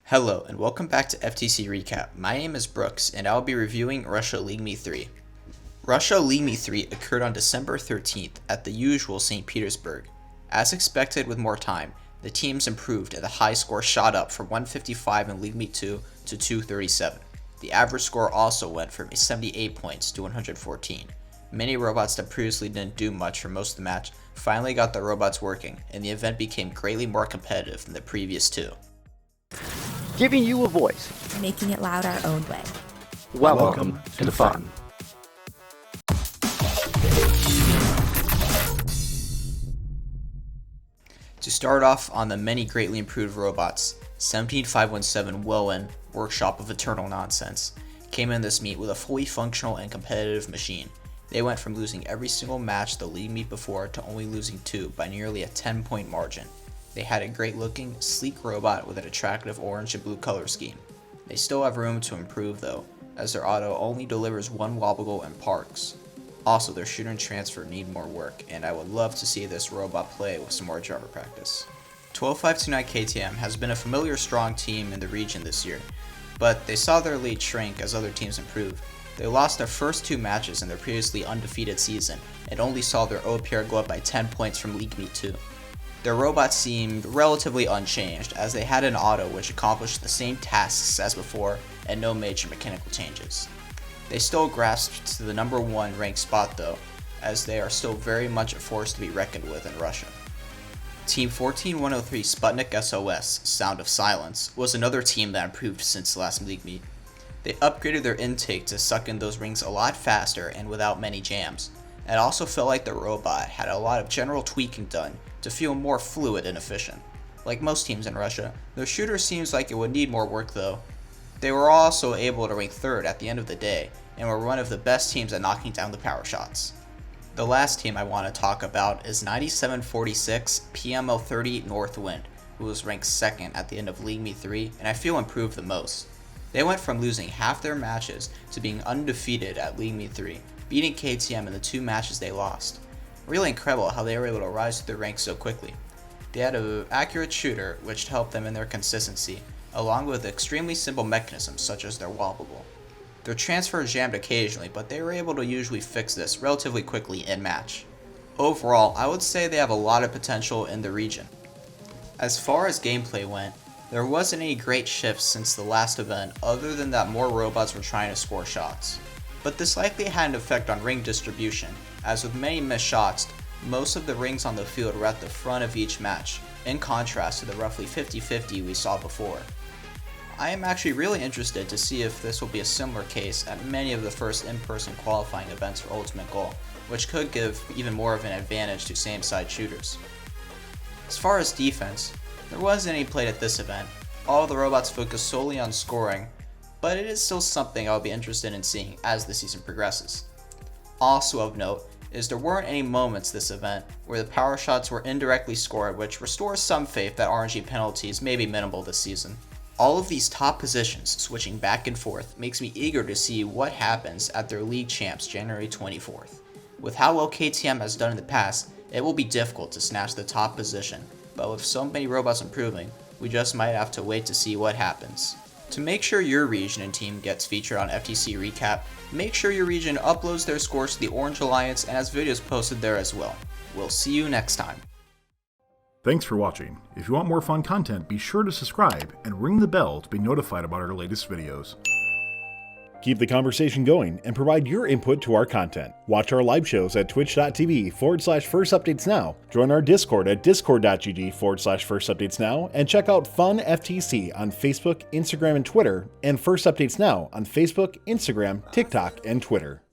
Hello and welcome back to FTC Recap. My name is Brooks and I'll be reviewing Russia League Me 3. Russia League Me 3 occurred on December 13th at the usual St. Petersburg. As expected with more time, the teams improved and the high score shot up from 155 in League Me 2 to 237. The average score also went from 78 points to 114. Many robots that previously didn't do much for most of the match finally got their robots working, and the event became greatly more competitive than the previous two. Giving you a voice, making it loud our own way. Welcome to the fun. To start off on the many greatly improved robots, 17517 Willen, Workshop of Eternal Nonsense, came in this meet with a fully functional and competitive machine. They went from losing every single match the league meet before to only losing 2 by nearly a 10-point margin. They had a great looking, sleek robot with an attractive orange and blue color scheme. They still have room to improve though, as their auto only delivers 1 wobble and parks. Also, their shooter and transfer need more work, and I would love to see this robot play with some more driver practice. 12529 KTM has been a familiar strong team in the region this year, but they saw their lead shrink as other teams improved. They lost their first 2 matches in their previously undefeated season, and only saw their OPR go up by 10 points from League Meet 2. Their robots seemed relatively unchanged, as they had an auto which accomplished the same tasks as before and no major mechanical changes. They still grasped to the number 1 ranked spot though, as they are still very much a force to be reckoned with in Russia. Team 14103 Sputnik SOS, Sound of Silence, was another team that improved since the last league meet. They upgraded their intake to suck in those rings a lot faster and without many jams. It also felt like the robot had a lot of general tweaking done to feel more fluid and efficient. Like most teams in Russia, their shooter seems like it would need more work though. They were also able to rank 3rd at the end of the day, and were one of the best teams at knocking down the power shots. The last team I want to talk about is 9746 PML30 Northwind, who was ranked 2nd at the end of League Me 3, and I feel improved the most. They went from losing half their matches to being undefeated at League Me 3, beating KTM in the 2 matches they lost. Really incredible how they were able to rise through the ranks so quickly. They had an accurate shooter which helped them in their consistency, along with extremely simple mechanisms such as their wobbable. Their transfer jammed occasionally, but they were able to usually fix this relatively quickly in match. Overall, I would say they have a lot of potential in the region. As far as gameplay went, there wasn't any great shifts since the last event other than that more robots were trying to score shots. But this likely had an effect on ring distribution, as with many missed shots, most of the rings on the field were at the front of each match, in contrast to the roughly 50-50 we saw before. I am actually really interested to see if this will be a similar case at many of the first in-person qualifying events for Ultimate Goal, which could give even more of an advantage to same-side shooters. As far as defense, there wasn't any played at this event. All of the robots focused solely on scoring, but it is still something I'll be interested in seeing as the season progresses. Also of note is there weren't any moments this event where the power shots were indirectly scored, which restores some faith that RNG penalties may be minimal this season. All of these top positions switching back and forth makes me eager to see what happens at their league champs January 24th. With how well KTM has done in the past, it will be difficult to snatch the top position, but with so many robots improving, we just might have to wait to see what happens. To make sure your region and team gets featured on FTC Recap, make sure your region uploads their scores to the Orange Alliance and has videos posted there as well. We'll see you next time. Thanks for watching. If you want more fun content, be sure to subscribe and ring the bell to be notified about our latest videos. Keep the conversation going and provide your input to our content. Watch our live shows at twitch.tv/firstupdatesnow. Join our Discord at discord.gg/firstupdatesnow and check out Fun FTC on Facebook, Instagram, and Twitter, and First Updates Now on Facebook, Instagram, TikTok, and Twitter.